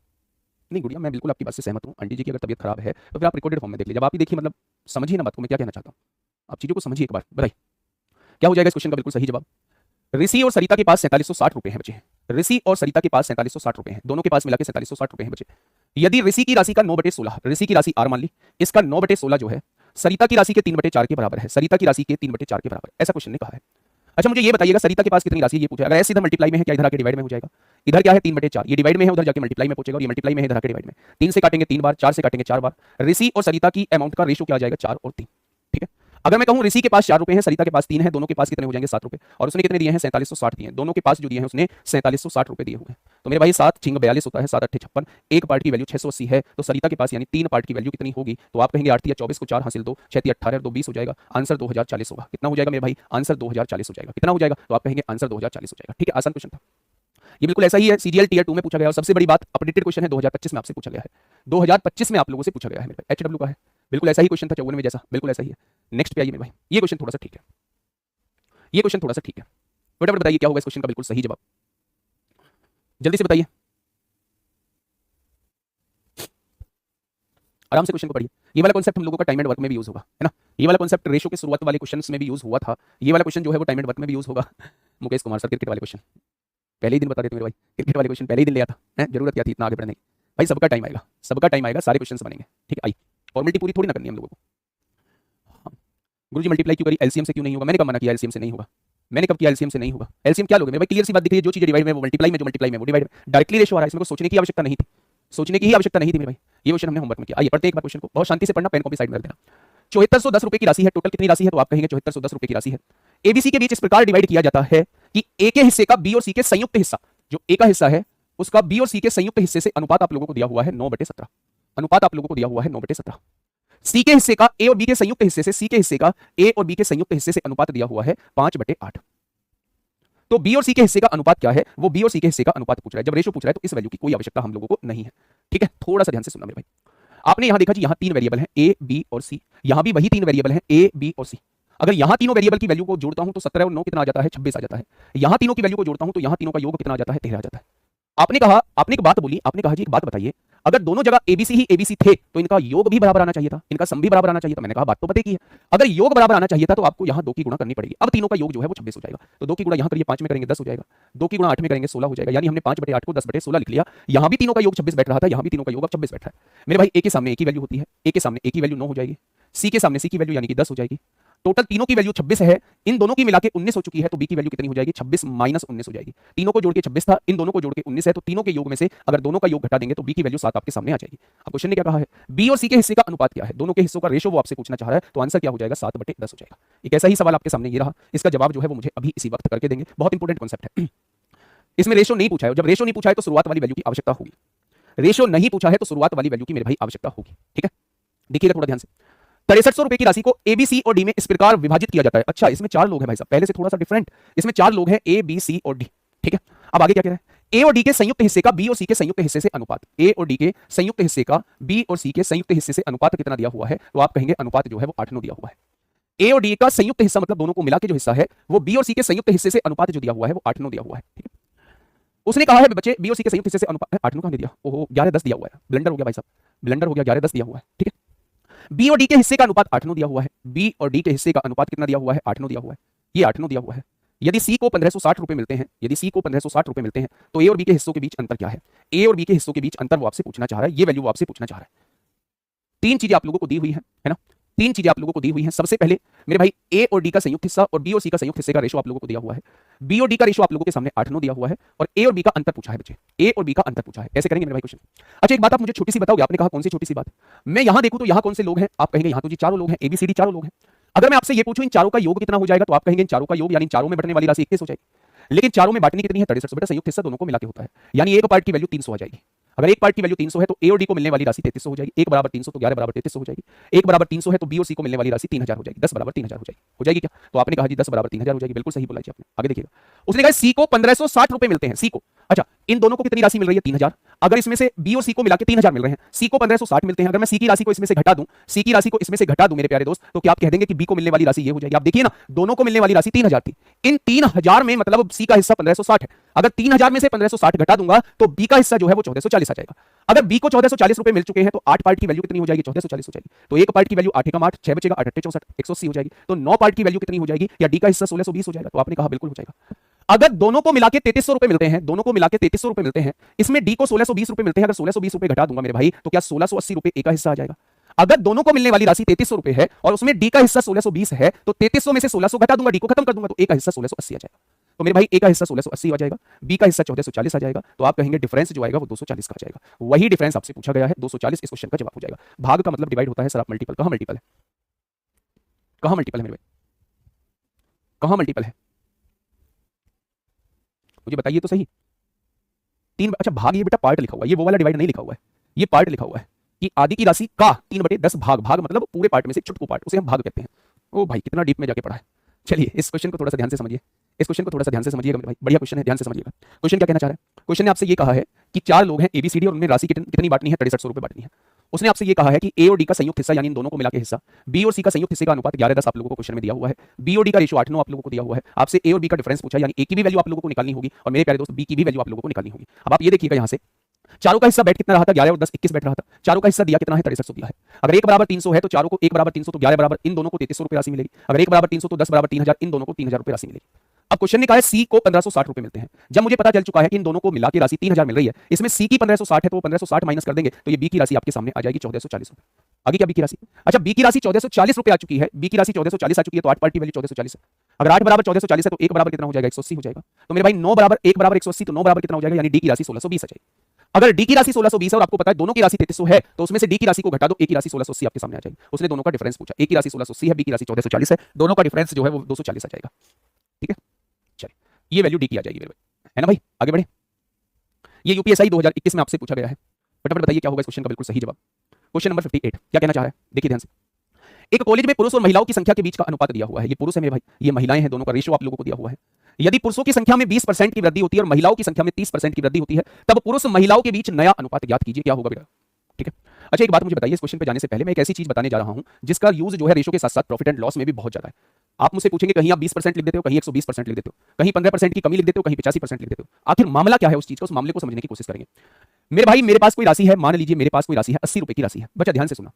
नहीं गुड़िया, मैं बिल्कुल आपकी बात से सहमत हूँ। आंटी जी की अगर तबियत खराब है तो फिर आप रिकॉर्डेड फॉर्म में देख लीजिए। जब आप ही देखिए, मतलब समझिए ना बात को, मैं क्या कहना चाहता हूँ, आप चीजों को समझिए एक बार। बताइए क्या हो जाएगा इस क्वेश्चन का बिल्कुल सही जवाब? ऋषि और सरिता के पास 4760 रुपए हैं बच्चे। ऋषि और सरिता के पास 4760 रुपए हैं, दोनों के पास मिला के 4760 रुपए हैं बच्चे। यदि ऋषि की राशि का 9/16, ऋषि की राशि आर मान ली, इसका 9/16 जो है सरिता की राशि के 3/4 के बराबर है, सरिता की राशि के 3/4 के बराबर, ऐसा क्वेश्चन ने कहा है। अच्छा मुझे ये बताइएगा सरिता के पास कितनी राशि ये पूछा है। अगर ऐसे इधर मल्टीप्लाई में है क्या इधर आके डिवाइड में हो जाएगा? इधर क्या है 3/4, ये डिवाइड में है, उधर जाके मल्टीप्लाई में पहुंचेगा, और ये मल्टीप्लाई में है, इधर आके डिवाइड में। 3 से काटेंगे 3 बार, 4 से काटेंगे 4 बार। ऋषि और सरिता की अमाउंट का रेशो क्या आ जाएगा? 4 और 3। ठीक है, अगर मैं कहूं ऋषि के पास 4 रुपए हैं, सरिता के पास 3 है, दोनों के पास कितने हो जाएंगे? 7 रुपए, और उसने कितने दिए हैं? 4760 दिए हैं। दोनों के पास जो दिए हैं उसने 4760 रुपए दिए हुए हैं। तो मेरे भाई 7 छिंग 42 होता है, 7 8 56, एक पार्ट की वैल्यू 680 है, तो सरिता के पास यानी 3 पार्ट की वैल्यू कितनी होगी? तो आप कहेंगे 8 या 24 को 4 हासिल 2, 6 या 18 2 20 हो जाएगा। आंसर 2040 होगा। कितना हो जाएगा मेरे भाई? आंसर 2040 हो जाएगा। कितना हो जाएगा? तो आप कहेंगे आंसर 2040 हो जाएगा। ठीक है, आसान क्वेश्चन था ये, बिल्कुल ऐसा ही है। सीजीएल टीयर 2 में पूछा गया, और सबसे बड़ी बात अपडेटेड क्वेश्चन है 2025 में आपसे पूछा गया है। 2025 में आप लोगों से पूछा गया है मेरे भाई, एचडब्ल्यू का है, बिल्कुल ऐसा ही क्वेश्चन था 54 में जैसा, बिल्कुल ऐसा ही है। नेक्स्ट पे आइए मेरे भाई, ये क्वेश्चन थोड़ा सा ठीक है, ये क्वेश्चन थोड़ा सा ठीक है। फटाफट बताइए क्या होगा इस क्वेश्चन का बिल्कुल सही जवाब, जल्दी से बताइए, आराम से क्वेश्चन को पढ़िए। ये वाला कॉन्सेप्ट हम लोगों का टाइम एंड वर्क में भी यूज होगा, है ना? ये वाला कॉन्सेप्ट रेशो के शुरुआत वाले क्वेश्चंस में भी यूज हुआ था। ये वाला क्वेश्चन जो है वो टाइम एंड वर्क में भी यूज होगा। मुकेश कुमार सर, क्रिकेट वाले क्वेश्चन। पहले ही दिन बता देते मेरे भाई, क्रिकेट वाले क्वेश्चन पहले ही दिन ले आता है, जरूरत क्या थी इतना आगे बढ़ने की। भाई सबका टाइम आएगा, सबका टाइम आएगा, सारे क्वेश्चंस बनेंगे, ठीक है। आई फॉर्मेलिटी पूरी थोड़ी ना करनी है हम लोगों को। हाँ। गुरुजी मल्टीप्लाई क्यों करी, एलसीएम से क्यों नहीं होगा? मैंने कब मना किया एलसीएम से नहीं होगा? मैंने कब किया एलसीएम से नहीं होगा? एलसीएम क्या लोगे मेरे भाई? क्लियर सी बात दिख रही है, जो चीज डिवाइड में वो मल्टीप्लाई में, जो मल्टीप्लाई में वो डिवाइड में, डायरेक्टली रेशो आ रहा है, इसमें कोई सोचने की आवश्यकता नहीं थी, सोचने की ही आवश्यकता नहीं थी मेरे भाई। ये क्वेश्चन हमने होमवर्क में किया। आइए पढ़ते एक बार क्वेश्चन को, बहुत शांति से पढ़ना, पेन कॉपी साइड में रख देना। 7410 रुपए की राशि है, टोटल कितनी राशि है? तो आप कहेंगे 7410 रुपए की राशि है। एबीसी के बीच इस प्रकार डिवाइड किया जाता है कि ए के हिस्से का बी और सी के संयुक्त हिस्सा, जो ए का हिस्सा है उसका बी और सी के संयुक्त हिस्से से अनुपात आप लोगों को दिया हुआ है 9/17। अनुपात आप लोगों को दिया हुआ है 9/17। सी के हिस्से का ए और बी के संयुक्त हिस्से से, सी के हिस्से का ए और बी के संयुक्त हिस्से से अनुपात दिया हुआ है 5/8। तो बी और सी के हिस्से का अनुपात क्या है? वो बी और सी के हिस्से का अनुपात पूछ रहा है। जब रेशो पूछ रहा है तो इस वैल्यू की कोई आवश्यकता हम लोगों को नहीं है, ठीक है। थोड़ा सा ध्यान से सुनना मेरे भाई। आपने यहां देखा जी, यहां 3 वेरिएबल हैं ए, बी और सी, यहां भी वही 3 वेरिएबल हैं ए, बी और सी। अगर यहां तीनों वेरिएबल की वैल्यू को जोड़ता हूं तो 17 और 9 कितना आ जाता है? 26 आ जाता है। यहां तीनों की वैल्यू को जोड़ता हूं तो यहां तीनों का योग कितना आ जाता है? 13 आ जाता है। आपने कहा, आपने एक बात बोली, आपने कहा जी एक बात बताइए, अगर दोनों जगह एबीसी ही एबीसी थे तो इनका योग भी बराबर आना चाहिए था, इनका सम भी बराबर आना चाहिए था। मैंने कहा बात तो पता की है, अगर योग बराबर आना चाहिए था तो आपको यहां 2 की गुणा करनी पड़ेगी। अब तीनों का योग जो है वो 26 हो जाएगा, तो 2 की गुणा यहां करिए, 5 में करेंगे 10 हो जाएगा, 2 की गुणा 8 में करेंगे 16 हो जाएगा। यानी हमने 5/8 को 10/16 लिख लिया। यहां भी तीनों का योग 26 बैठ रहा था, यहां भी तीनों का योग अब 26 बैठ रहा है। मेरे भाई ए के सामने ए की वैल्यू होती है, ए के सामने ए की वैल्यू 9 हो जाएगी, सी के सामने सी की वैल्यू यानी कि 10 हो जाएगी। टोटल तीनों की वैल्यू 26 है, इन दोनों की मिला के 19 हो चुकी है, तो बी की वैल्यू कितनी हो जाएगी? 26 माइनस 19 हो जाएगी। तीनों को जोड़ के 26 था, इन दोनों को जोड़ के 19 है, तो तीनों के योग में से अगर दोनों का योग घटा देंगे तो बी की वैल्यू 7 आपके सामने आ जाएगी। अब क्वेश्चन ने क्या कहा है? बी और सी के हिस्से का अनुपात क्या है? दोनों के हिस्सों का रेशो वो आपसे पूछना चाह रहा है, तो आंसर क्या हो जाएगा? 7/10 हो जाएगा। एक ऐसा ही सवाल आपके सामने ये रहा, इसका जवाब जो है वो मुझे अभी इसी वक्त करके देंगे। बहुत इंपॉर्टेंट कॉन्सेप्ट है। इसमें रेशो नहीं पूछा है, जब रेशो नहीं पूछा है तो शुरुआत वाली वैल्यू की आवश्यकता होगी, रेशो नहीं पूछा है तो शुरुआत वाली वैल्यू की मेरे भाई आवश्यकता होगी, ठीक है। देखिएगा थोड़ा ध्यान से, 6300 रुपए की राशि को ए बी सी और डी में इस प्रकार विभाजित किया जाता है। अच्छा, इसमें 4 लोग हैं भाई साहब, पहले से थोड़ा सा डिफरेंट, इसमें 4 लोग हैं ए बी सी और डी, ठीक है। अब आगे क्या कह रहे हैं? ए और डी के संयुक्त हिस्से का बी और सी के संयुक्त हिस्से से अनुपात, ए और डी के संयुक्त हिस्से का बी और सी के संयुक्त हिस्से से अनुपात कितना दिया हुआ है? तो आप कहेंगे अनुपात जो है वो 8/9 दिया हुआ है। ए और डी का संयुक्त हिस्सा मतलब दोनों को मिला के जो हिस्सा है वो बी और सी के संयुक्त हिस्से से अनुपात जो दिया हुआ है वो 8/9 दिया हुआ है, ठीक है। उसने कहा है बच्चे बी और सी के संयुक्त हिस्से से अनुपात 8/9 कहां दे दिया? ओहो 11/10 दिया हुआ है, ब्लेंडर हो गया भाई साहब, ब्लेंडर हो गया, 11/10 दिया हुआ है, ठीक है। बी और डी के हिस्से का अनुपात 8/9 दिया हुआ है, बी और डी के हिस्से का अनुपात कितना दिया हुआ है? 8/9 दिया हुआ है, ये 8/9 दिया हुआ है। यदि सी को 1560 रुपए मिलते हैं, यदि सी को 1560 रुपए मिलते हैं तो ए और बी के हिस्सों के बीच अंतर क्या है? ए और बी के हिस्सों के बीच अंतर वो आपसे पूछना चाह रहा है, ये वैल्यू वो आपसे पूछना चाह रहा है। 3 चीजें आप लोगों को दी हुई है ना, 3 चीजें आप लोगों को दी हुई हैं। सबसे पहले मेरे भाई ए और डी का संयुक्त हिस्सा और बी और सी का संयुक्त हिस्से का रेशो आप लोगों को दिया हुआ है। बी और डी का रेशो आप लोगों के सामने 8/9 दिया हुआ है और ए और बी का अंतर पूछा है बच्चे, ए और बी का अंतर पूछा है। ऐसे करेंगे मेरे भाई क्वेश्चन। अच्छा एक बात आप मुझे छोटी सी बताओगे, आपने कहा कौन सी छोटी सी बात? मैं यहां देखूं तो यहां कौन से लोग हैं? आप कहेंगे यहां तो जी 4 लोग हैं, ए बी सी डी 4 लोग हैं। अगर मैं आपसे ये पूछूं इन चारों का योग कितना हो जाएगा, तो आप कहेंगे इन चारों का योग यानी चारों में बटने वाली राशि 21 हो जाएगी। लेकिन चारों में बांटनी कितनी है? 63। बेटा संयुक्त हिस्सा दोनों को मिला के होता है, यानी एक पार्ट की वैल्यू 300 आ जाएगी। अगर एक पार्ट की वैल्यू 300 है तो ए और डी को मिलने वाली राशि 3300 हो जाएगी। 1 बराबर 300 तो 11 बराबर 3300 हो जाएगी। 1 बराबर 300 है तो बी और सी को मिलने वाली राशि 3000 हो जाएगी। 10 बराबर 3000 हो जाएगी क्या? तो आपने कहा जी 10 बराबर 3000 हो जाएगी, बिल्कुल सही बोला जी आपने। आगे देखिएगा, उसने कहा सी को 1560 रुपए मिलते हैं, सी को। अच्छा इन दोनों को कितनी राशि मिल रही है? 3000। अगर इसमें से बी और सी को मिला के 3000 मिल रहे हैं, सी को 1560 मिलते हैं, अगर मैं सी की राशि को इसमें से घटा दूं, सी की राशि को इसमें से घटा दूं मेरे प्यारे दोस्त, तो क्या आप कह देंगे कि बी को मिलने वाली राशि ये हो जाएगी? आप देखिए ना, दोनों को मिलने वाली राशि 3000 थी, इन 3000 में मतलब सी का हिस्सा 1560 है, अगर 3000 में से 1560 घटा दूंगा तो बी का हिस्सा जो है वो 1440 आ जाएगा। अगर बी को 1440 रुपए मिल चुके हैं तो 8 पार्ट की वैल्यू कितनी हो जाएगी? 1440 हो जाएगी। तो एक पार्ट की वैल्यू 8 एकम 8, 6 बचेगा, 8 8 64, 180 हो जाएगी। तो 9 पार्ट की वैल्यू कितनी हो जाएगी? या डी का हिस्सा 1620 हो जाएगा? तो आपने कहा बिल्कुल हो जाएगा। अगर दोनों को मिला के 3300 रुपए मिलते हैं, दोनों को मिला के 3300 रुपए मिलते हैं, इसमें डी को 1620 रुपए मिलते हैं, अगर 1620 रुपए घटा दूंगा मेरे भाई तो क्या 1680 रुपए ए का हिस्सा आ जाएगा? अगर दोनों को मिलने वाली राशि 3300 रुपए है और उसमें डी का हिस्सा 1620 है तो 3300 में से 1600 घटा दूंगा, डी को खत्म कर दूंगा, तो ए का हिस्सा 1680 आ जाएगा। तो मेरे भाई ए का हिस्सा 1680 आ जाएगा, बी का हिस्सा 1440 आ जाएगा। तो आप कहेंगे डिफरेंस जो आएगा वो 240 का आ जाएगा। वही डिफरेंस आपसे पूछा गया है, 240 इस क्वेश्चन का जवाब हो जाएगा। भाग का मतलब डिवाइड होता है सर, आप मल्टीपल, कहां मल्टीपल है? कहां मल्टीपल है मेरे भाई? कहां मल्टीपल है? मुझे बताइए तो सही। 3, अच्छा भाग ये बेटा पार्ट लिखा हुआ है, ये वो वाला डिवाइड नहीं लिखा हुआ है, ये पार्ट लिखा हुआ है कि आदि की राशि का 3/10 भाग, भाग मतलब पूरे पार्ट में से छुटकू पार्ट, उसे हम भाग कहते हैं। ओ भाई कितना डीप में जाके पढ़ा है। चलिए इस क्वेश्चन को थोड़ा सा ध्यान से समझिए, इस क्वेश्चन को थोड़ा सा ध्यान से समझिएगा मेरे भाई, बढ़िया क्वेश्चन है, ध्यान से समझिएगा। क्वेश्चन क्या कहना चाह रहा है? क्वेश्चन ने आपसे ये कहा है कि 4 लोग हैं एबीसीडी और उनमें राशि कितनी बांटनी है? 6300 रुपए बांटनी है। उसने आपसे ये कहा है कि ए और डी का संयुक्त हिस्सा यानी इन दोनों को मिला के हिस्सा, बी और सी का संयुक्त हिस्से का अनुपात 11:10 आप लोगों को क्वेश्चन में दिया हुआ है, बी और डी का रेशियो 8/9 आप लोगों को दिया हुआ है। आपसे ए और बी का डिफरेंस पूछा, यानी ए की भी वैल्यू आप लोगों को निकालनी होगी और मेरे प्यारे दोस्त बी की भी वैल्यू आप लोगों को निकालनी होगी। अब आप ये देखिएगा यहाँ से चारों का हिस्सा बैठ कितना रहा था? 11 और 10 21 बैठ रहा था। चारों का हिस्सा दिया कितना है? 6300 दिया है। अगर 1 बराबर 300 है तो चारों को 1 बराबर 300 तो 11 बराबर इन दोनों को 3300 रुपए राशि मिलेगी। अगर 1 बराबर 300 तो 10 बराबर 3000 इन दोनों को 3000 रुपए राशि मिलेगी। अब क्वेश्चन ने कहा है सी को 1560 रुपए मिलते हैं। जब मुझे पता चल चुका है कि इन दोनों को मिला के राशि 3000 मिल रही है, इसमें सी की 1560 है तो 1560 माइनस कर देंगे तो ये बी की राशि आपके सामने आ जाएगी 1440 रुपए। आगे क्या बी की राशि? अच्छा बी की राशि 1440 रुपए आ चुकी है, बी की राशि 1440 आ चुकी है तो 8 पार्ट की वैल्यू 1440 है। अगर 8 बराबर 1440 है तो 1 बराबर कितना हो जाएगा? 180 हो जाएगा। तो मेरे भाई 9 बराबर 1 बराबर 180 तो 9 बराबर कितना हो जाएगा? यानी डी की राशि 1620 आ जाएगी। अगर डी की राशि 1620 है और आपको पता है दोनों की राशि 3300 है तो उसमें से डी की राशि को घटा दो, ए की राशि 1680 आपके सामने आ जाएगी। उसने दोनों का डिफरेंस पूछा, ए की राशि 1680 है, बी की राशि 1440 है, दोनों का डिफरेंस जो है वो 240 आ जाएगा। ठीक है, चलिए ये वैल्यू डी की आ जाएगी मेरे भाई, है ना भाई। आगे बढ़े, ये यूपीएसआई 2021 में आपसे पूछा गया है। फटाफट बताइए क्या होगा इस क्वेश्चन का बिल्कुल सही जवाब। क्वेश्चन नंबर 58 क्या कहना चाह रहा है, देखिए ध्यान से। एक कॉलेज में पुरुष और महिलाओं की संख्या के बीच का अनुपात दिया हुआ है। ये पुरुष है मेरे भाई, ये महिलाएं हैं, दोनों का रेशियो आप लोगों को दिया हुआ है। यदि पुरुषों की संख्या में 20% की वृद्धि होती है और महिलाओं की संख्या में 30% की वृद्धि होती है तब पुरुष महिलाओं के बीच नया अनुपात ज्ञात कीजिए, क्या होगा बेटा। ठीक है, अच्छा एक बात मुझे बताइए, इस क्वेश्चन पे जाने से पहले मैं एक ऐसी चीज बताने जा रहा हूं जिसका यूज जो है रेशियो के साथ साथ प्रॉफिट एंड लॉस में भी बहुत ज्यादा है। आप मुझसे पूछेंगे कहीं आप 20% लिख देते हो, कहीं 120% लिख देते हो, कहीं 15% की कमी लिख देते हो, कहीं 85% लिख देते हो। आखिर मामला क्या है उस चीज का, उस मामले को समझने की कोशिश करेंगे। मेरे भाई मेरे पास कोई राशि है, मान लीजिए मेरे पास कोई राशि है 80 रुपए की राशि है। बच्चा ध्यान से सुना,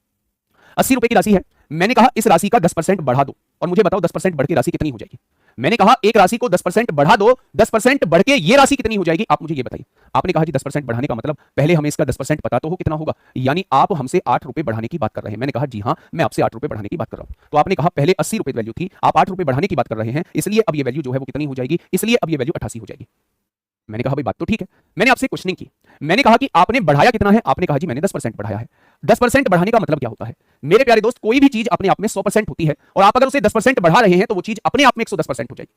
80 रुपए की राशि है, मैंने कहा इस राशि का 10% बढ़ा दो और मुझे बताओ 10% बढ़ के राशि कितनी हो जाएगी। मैंने कहा एक राशि को 10% बढ़ा दो, 10% बढ़ के ये राशि कितनी हो जाएगी, आप मुझे ये बताइए। आपने कहा जी 10% बढ़ाने का मतलब पहले हमें इसका 10% पता तो हो कितना होगा, यानी आप हमसे 8 रुपए बढ़ाने की बात कर रहे हैं। मैंने कहा जी हां मैं आपसे 8 रुपए बढ़ाने की बात कर रहा हूं। तो आपने कहा पहले 80 रुपए वैल्यू थी, आप 8 रुपए बढ़ाने की बात कर रहे हैं, इसलिए अब ये वैल्यू जो है वो कितनी हो जाएगी, इसलिए अब ये वैल्यू 88 हो जाएगी। मैंने कहा भाई बात तो ठीक है, मैंने आपसे क्वेश्चनिंग की, मैंने कहा कि आपने बढ़ाया कितना है, आपने कहा जी मैंने 10% बढ़ाया है। 10% बढ़ाने का मतलब क्या होता है मेरे प्यारे दोस्त, कोई भी चीज अपने आप में 100% होती है और आप अगर उसे 10% बढ़ा रहे हैं तो वो चीज अपने आप में 110% हो जाएगी।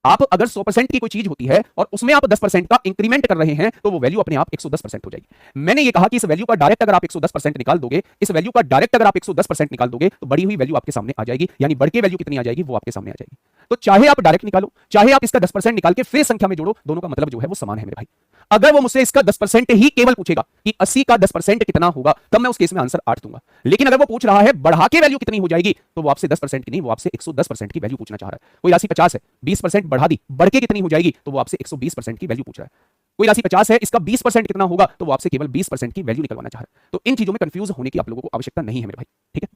आप अगर 100% की कोई चीज होती है और उसमें आप 10% का इंक्रीमेंट कर रहे हैं तो वो वैल्यू अपने आप 110% हो जाएगी। मैंने ये कहा कि इस वैल्यू का डायरेक्ट अगर आप 110% निकाल दोगे, इस वैल्यू का डायरेक्ट अगर आप 110% निकाल दोगे तो बढ़ी हुई वैल्यू आपके सामने आ जाएगी, यानी बढ़ के वैल्यू कितनी आ जाएगी वो आपके सामने आ जाएगी। तो चाहे आप डायरेक्ट निकालो, चाहे आप इसका 10% निकाल के फिर संख्या में जोड़ो, दोनों का मतलब जो है वो समान है मेरे भाई। अगर वो मुझसे इसका 10% ही केवल पूछेगा कि 80 का 10% कितना होगा तब मैं उस केस में आंसर 8 दूंगा। लेकिन अगर वो पूछ रहा है बढ़ा के वैल्यू कितनी हो जाएगी तो वो आपसे 10% की नहीं, वो आपसे 110% की वैल्यू पूछना चाह रहा है। कोई राशि 50 है, 20% बढ़ा दी, बढ़ के कितनी हो जाएगी तो वो आपसे 120% की वैल्यू पूछ रहा है। कोई राशि 50 है, इसका 20% कितना होगा तो वो आपसे केवल 20% की वैल्यू निकलवाना चाह रहा है। तो इन चीजों में कंफ्यूज होने की आप लोगों को आवश्यकता नहीं है मेरे भाई, ठीक है,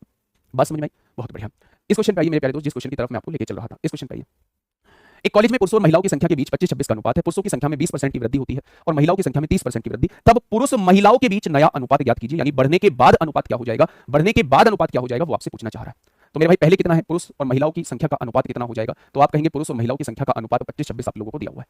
बात समझ में आई, बहुत बढ़िया। इस क्वेश्चन पे आइए मेरे प्यारे दोस्त, जिस क्वेश्चन की तरफ मैं आपको लेके चल रहा था, इस क्वेश्चन पे आइए। एक कॉलेज में पुरुषों और महिलाओं की संख्या के बीच 25-26 का अनुपात है। पुरुषों की संख्या में 20% की वृद्धि होती है और महिलाओं की संख्या में 30% की वृद्धि, तब पुरुष महिलाओं के बीच नया अनुपात ज्ञात कीजिए, यानी बढ़ने के बाद अनुपात क्या हो जाएगा, बढ़ने के बाद अनुपात क्या हो जाएगा वो आपसे पूछना चाह रहा है। तो मेरे भाई पहले कितना है, पुरुष और महिलाओं की संख्या का अनुपात कितना हो जाएगा, तो आप कहेंगे पुरुष और महिलाओं की संख्या का अनुपात 25-26 आप लोगों को दिया हुआ है।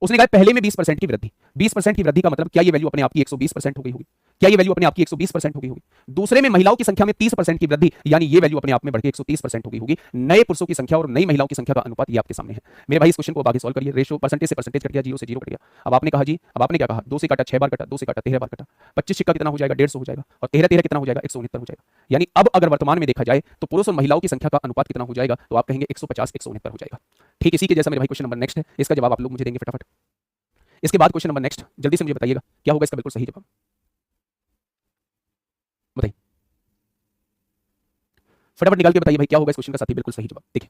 उसने कहा पहले में 20% की वृद्धि, 20% की वृद्धि का मतलब क्या ये वैल्यू अपने आप की 120% हो गई होगी, क्या ये वैल्यू अपने आप की 120% हो गई होगी। दूसरे में महिलाओं की संख्या में 30% की वृद्धि, यानी ये वैल्यू अपने आप में बढ़ के 130% हो गई होगी। नए पुरुषों की संख्या और नई महिलाओं की संख्या का अनुपात ये आपके सामने है मेरे भाई। इस क्वेश्चन को आगे सॉल्व करिए, रेशियो परसेंटेज से परसेंटेज कट गया, 0 से 0 कट गया। अब आपने कहा जी, अब आपने क्या कहा, 2 से काटा 6 बार कटा, 2 से काटा 13 बार कटा, 25 सिक्का कितना हो जाएगा, 150 हो जाएगा, और 13 कितना हो जाएगा, 169 हो जाएगा। यानी अब अगर वर्तमान में देखा जाए तो पुरुष और महिलाओं की संख्या का अनुपात कितना हो जाएगा, तो आप कहेंगे 150 169 हो जाएगा। ठीक इसी के जैसा मेरे भाई क्वेश्चन नंबर नेक्स्ट है, इसका जवाब आप लोग मुझे देंगे फटाफट। इसके बाद क्वेश्चन नंबर नेक्स्ट, जल्दी से मुझे बताइएगा क्या होगा इसका बिल्कुल सही जवाब, बताइए फटाफट निकाल के बताइए भाई क्या होगा इस क्वेश्चन का साथी बिल्कुल सही जवाब। देखिए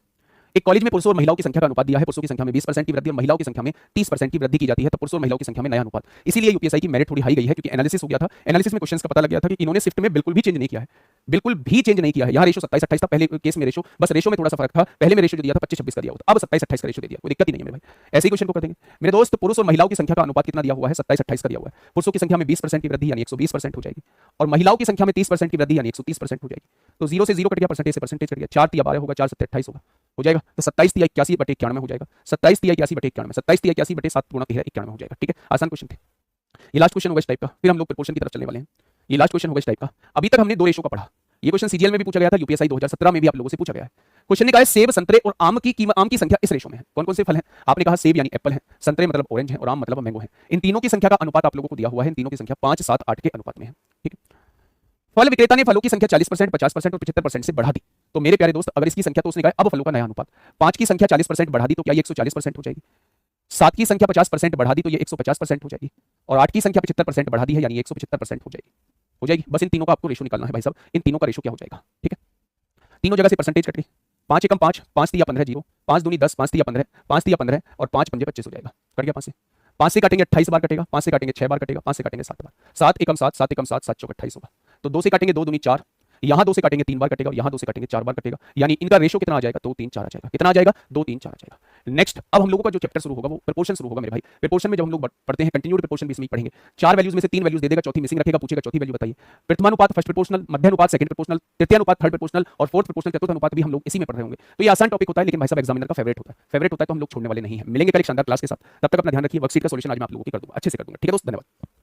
एक कॉलेज में पुरुषों और महिलाओं की संख्या का अनुपात दिया है, पुरुषों की संख्या में 20% की वृद्धि और महिलाओं की संख्या में 30% की वृद्धि की जाती है, तो पुरुषों और महिलाओं की संख्या में नया अनुपात। इसीलिए यूपीएसआई की मेरिट थोड़ी हाई गई है क्योंकि एनालिसिस हो गया था, एनालिसिस में क्वेश्चंस का पता लग गया था कि इन्होंने शिफ्ट में बिल्कुल भी चेंज नहीं किया है, बिल्कुल भी चेंज नहीं किया है। यहाँ रेशो 27-28 था, पहले केस में रेशो, बस रेशो में थोड़ा सा फर्क था, पहले में रेशो जो दिया था 25-26 का दिया होता, अब 27-28 का रेशो दे दिया, कोई दिक्कत ही नहीं है मेरे भाई। ऐसे ही क्वेश्चन को कर देंगे मेरे दोस्त। पुरुष और महिलाओं की संख्या का अनुपात कितना दिया हुआ है, 27-28 का दिया हुआ है। पुरुषों की संख्या में 20% की वृद्धि यानी 120% हो जाएगी और महिलाओं की संख्या में 30% की वृद्धि यानी 130% हो जाएगी। तो 0 से 0 कट गया, परसेंटेज से परसेंटेज कट गया, 4 तिया 12 होगा, 4 7 28 होगा, हो जाएगा। तो 27 तिया 81/91 हो जाएगा, 27 तिया 81/91, 27 तिया 81/7 × 13 91 हो जाएगा। ठीक है, आसान क्वेश्चन थे। ये लास्ट क्वेश्चन होगा इस टाइप का, फिर हम लोग प्रोपोर्शन की तरफ चलने वाले हैं। ये लास्ट क्वेश्चन होगा इस टाइप का। अभी तक हमने 2 रेशो का पढ़ा, ये क्वेश्चन सीजीएल में भी पूछा गया था, यूपीएसआई 2017 में भी आप लोगों से पूछा गया है। क्वेश्चन ने कहा है सेब, संतरे और आम की संख्या इस रेशो में है। कौन कौन से फल हैं, आपने कहा सेब यानी एप्पल है, संतरे मतलब ऑरेंज है और आम मतलब मैंगो है। इन तीनों की संख्या का अनुपात आप लोगों को दिया हुआ है, इन तीनों की संख्या 5, 7, 8 के अनुपात में है। ठीक है, फल विक्रेता ने फलों की संख्या 40%, 50% और 75% से बढ़ा दी। तो मेरे प्यारे दोस्त अगर इसकी संख्या, तो उसने कहा अब फलों का नया अनुपात, 5 की संख्या 40% बढ़ा दी तो क्या ये 140% हो जाएगी, 7 की संख्या 50% बढ़ा दी तो ये 150% हो जाएगी, और 8 की संख्या 75% बढ़ा दी है यानी 175% हो जाएगी। बस इन तीनों का आपको रेशो निकालना है भाई साहब, इन तीनों का रेशो क्या हो जाएगा। ठीक है, तीनों जगह से परसेंटेज कट गई, 5 एकम 5, 5 तिया 15 0, 5 दूनी 10, 5 तिया 15, 5 तिया 15 और 5 पंजे 25 हो जाएगा। कट गया 5 से काटेंगे 28 बार कटेगा, 5 से काटेंगे 6 बार कटेगा, 5 से काटेंगे 7 बार, 7 एकम 7, 7 एकम 7, 7 चौक 28 होगा। तो 2 से काटेंगे 2 दूनी 4, यहाँ 2 से काटेंगे 3 बार कटेगा, यहाँ 2 से काटेंगे 4 बार कटेगा, यानी इनका रेशो कितना आ जाएगा, 2 3 4 आ जाएगा। कितना आ जाएगा, 2 3 4 आ जाएगा। नेक्स्ट अब हम लोगों का जो चैप्टर शुरू होगा वो प्रोपोर्शन शुरू होगा मेरे भाई। प्रोपोर्शन में जब हम लोग पढ़ते हैं कंटिन्यूड प्रोपोर्शन भी इसमें ही पढ़ेंगे। 4 वैल्यूज में से 3 वैल्यूज दे देगा, चौथी मिसिंग रखेगा, पूछेगा चौथी वैल्यू बताइए। प्रथमानुपात फर्स्ट प्रोपोर्शनल, मध्यानुपात सेकंड प्रोपोर्शनल, तृतीयानुपात थर्ड प्रोपोर्शनल और फोर्थ प्रोपोर्शनल चतुर्थ अनुपात भी हम लोग इसी में पढ़ रहे होंगे। तो ये आसान टॉपिक होता है लेकिन भाई साहब एग्जामिनर का फेवरेट होता है। फेवरेट होता है तो हम लोग छोड़ने वाले नहीं है। मिलेंगे कल एक शानदार क्लास के साथ, तब तक अपना ध्यान रखिए। वर्कशीट का सॉल्यूशन आज मैं आप लोगों की कर दूंगा, अच्छे से कर दूंगा। ठीक है दोस्त, धन्यवाद।